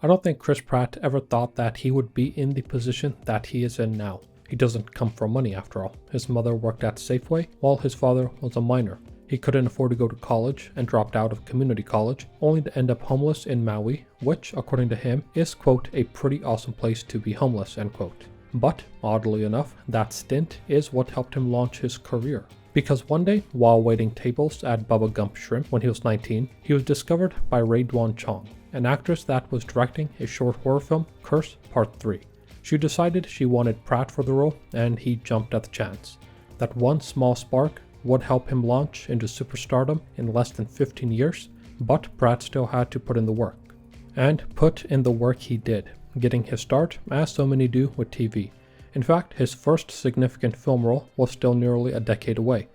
I don't think Chris Pratt ever thought that he would be in the position that he is in now. He doesn't come from money after all. His mother worked at Safeway while his father was a miner. He couldn't afford to go to college and dropped out of community college, only to end up homeless in Maui, which, according to him, is, quote, a pretty awesome place to be homeless, end quote. But, oddly enough, that stint is what helped him launch his career. Because one day, while waiting tables at Bubba Gump Shrimp when he was 19, he was discovered by Rae Dwan Chong, an actress that was directing a short horror film, Curse Part 3. She decided she wanted Pratt for the role, and he jumped at the chance. That one small spark would help him launch into superstardom in less than 15 years, but Pratt still had to put in the work. And put in the work he did, getting his start as so many do with TV. In fact, his first significant film role was still nearly a decade away.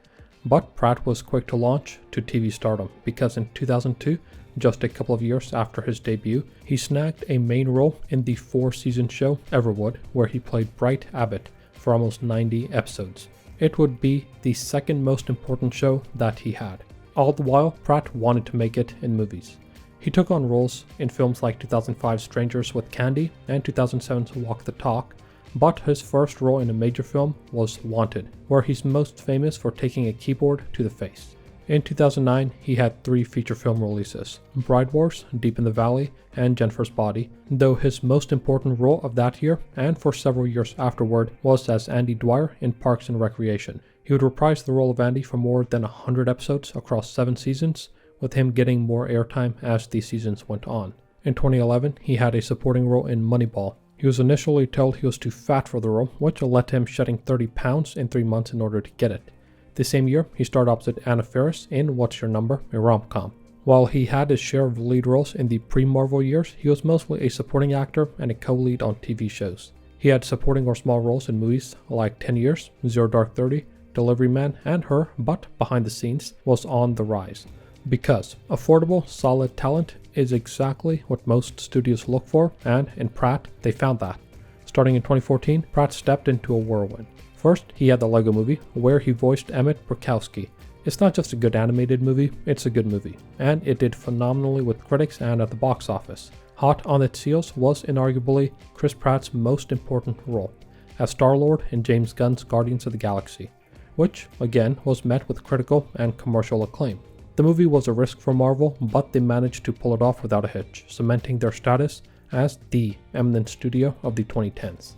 But Pratt was quick to launch to TV stardom because in 2002, just a couple of years after his debut, he snagged a main role in the 4-season show Everwood, where he played Bright Abbott for almost 90 episodes. It would be the second most important show that he had. All the while, Pratt wanted to make it in movies. He took on roles in films like 2005's Strangers with Candy and 2007's Walk the Talk, but his first role in a major film was Wanted, where he's most famous for taking a keyboard to the face. In 2009, he had 3 feature film releases, Bride Wars, Deep in the Valley, and Jennifer's Body, though his most important role of that year, and for several years afterward, was as Andy Dwyer in Parks and Recreation. He would reprise the role of Andy for more than 100 episodes across 7 seasons, with him getting more airtime as the seasons went on. In 2011, he had a supporting role in Moneyball. He was initially told he was too fat for the role, which led to him shedding 30 pounds in 3 months in order to get it. The same year, he starred opposite Anna Faris in What's Your Number, a rom-com. While he had his share of lead roles in the pre-Marvel years, he was mostly a supporting actor and a co-lead on TV shows. He had supporting or small roles in movies like 10 Years, Zero Dark 30, Delivery Man, and Her, but behind the scenes was on the rise. Because affordable, solid talent is exactly what most studios look for, and in Pratt, they found that. Starting in 2014, Pratt stepped into a whirlwind. First, he had the Lego Movie, where he voiced Emmett Brokowski. It's not just a good animated movie, it's a good movie, and it did phenomenally with critics and at the box office. Hot on its heels was inarguably Chris Pratt's most important role, as Star-Lord in James Gunn's Guardians of the Galaxy, which, again, was met with critical and commercial acclaim. The movie was a risk for Marvel, but they managed to pull it off without a hitch, cementing their status as the eminent studio of the 2010s.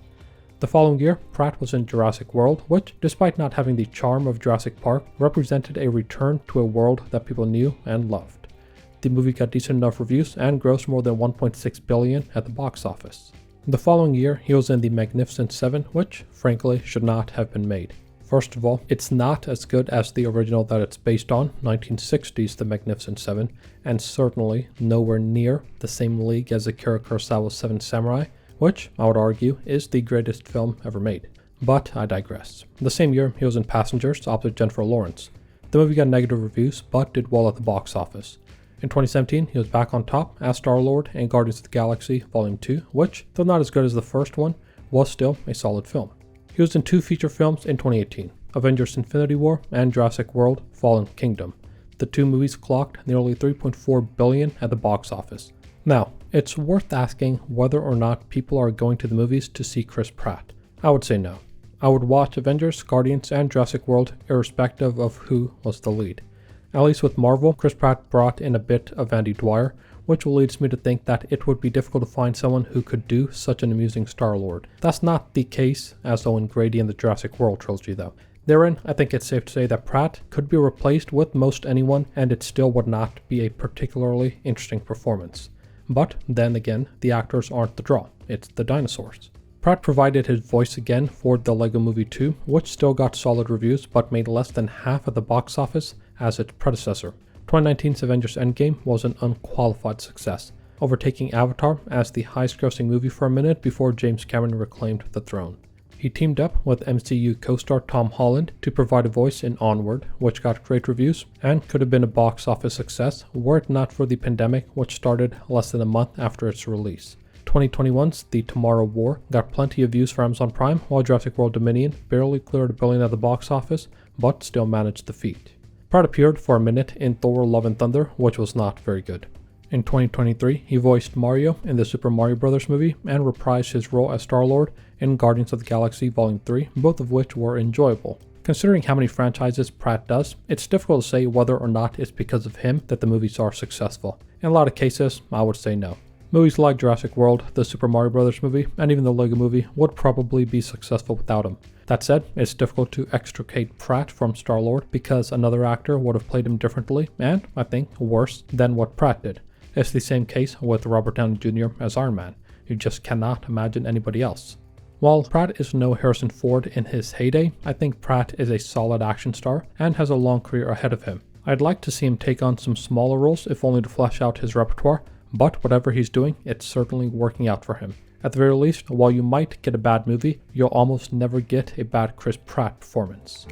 The following year, Pratt was in Jurassic World, which, despite not having the charm of Jurassic Park, represented a return to a world that people knew and loved. The movie got decent enough reviews and grossed more than $1.6 billion at the box office. The following year, he was in The Magnificent Seven, which, frankly, should not have been made. First of all, it's not as good as the original that it's based on, 1960's The Magnificent Seven, and certainly nowhere near the same league as Akira Kurosawa's Seven Samurai, which, I would argue, is the greatest film ever made. But I digress. The same year, he was in Passengers opposite Jennifer Lawrence. The movie got negative reviews, but did well at the box office. In 2017, he was back on top as Star-Lord in Guardians of the Galaxy Volume 2, which, though not as good as the first one, was still a solid film. He was in 2 feature films in 2018, Avengers Infinity War and Jurassic World Fallen Kingdom. The 2 movies clocked nearly $3.4 billion at the box office. Now, it's worth asking whether or not people are going to the movies to see Chris Pratt. I would say no. I would watch Avengers, Guardians, and Jurassic World irrespective of who was the lead. At least with Marvel, Chris Pratt brought in a bit of Andy Dwyer, which leads me to think that it would be difficult to find someone who could do such an amusing Star-Lord. That's not the case as Owen Grady in the Jurassic World trilogy though. Therein, I think it's safe to say that Pratt could be replaced with most anyone and it still would not be a particularly interesting performance. But then again, the actors aren't the draw, it's the dinosaurs. Pratt provided his voice again for the Lego Movie 2, which still got solid reviews but made less than half at the box office as its predecessor. 2019's Avengers Endgame was an unqualified success, overtaking Avatar as the highest-grossing movie for a minute before James Cameron reclaimed the throne. He teamed up with MCU co-star Tom Holland to provide a voice in Onward, which got great reviews and could have been a box office success were it not for the pandemic, which started less than a month after its release. 2021's The Tomorrow War got plenty of views for Amazon Prime, while Jurassic World Dominion barely cleared $1 billion at the box office, but still managed the feat. Pratt appeared for a minute in Thor Love and Thunder, which was not very good. In 2023, he voiced Mario in the Super Mario Bros. Movie and reprised his role as Star-Lord in Guardians of the Galaxy Volume 3, both of which were enjoyable. Considering how many franchises Pratt does, it's difficult to say whether or not it's because of him that the movies are successful. In a lot of cases, I would say no. Movies like Jurassic World, the Super Mario Bros. Movie, and even the Lego Movie would probably be successful without him. That said, it's difficult to extricate Pratt from Star-Lord because another actor would have played him differently and, I think, worse than what Pratt did. It's the same case with Robert Downey Jr. as Iron Man. You just cannot imagine anybody else. While Pratt is no Harrison Ford in his heyday, I think Pratt is a solid action star and has a long career ahead of him. I'd like to see him take on some smaller roles if only to flesh out his repertoire, but whatever he's doing, it's certainly working out for him. At the very least, while you might get a bad movie, you'll almost never get a bad Chris Pratt performance.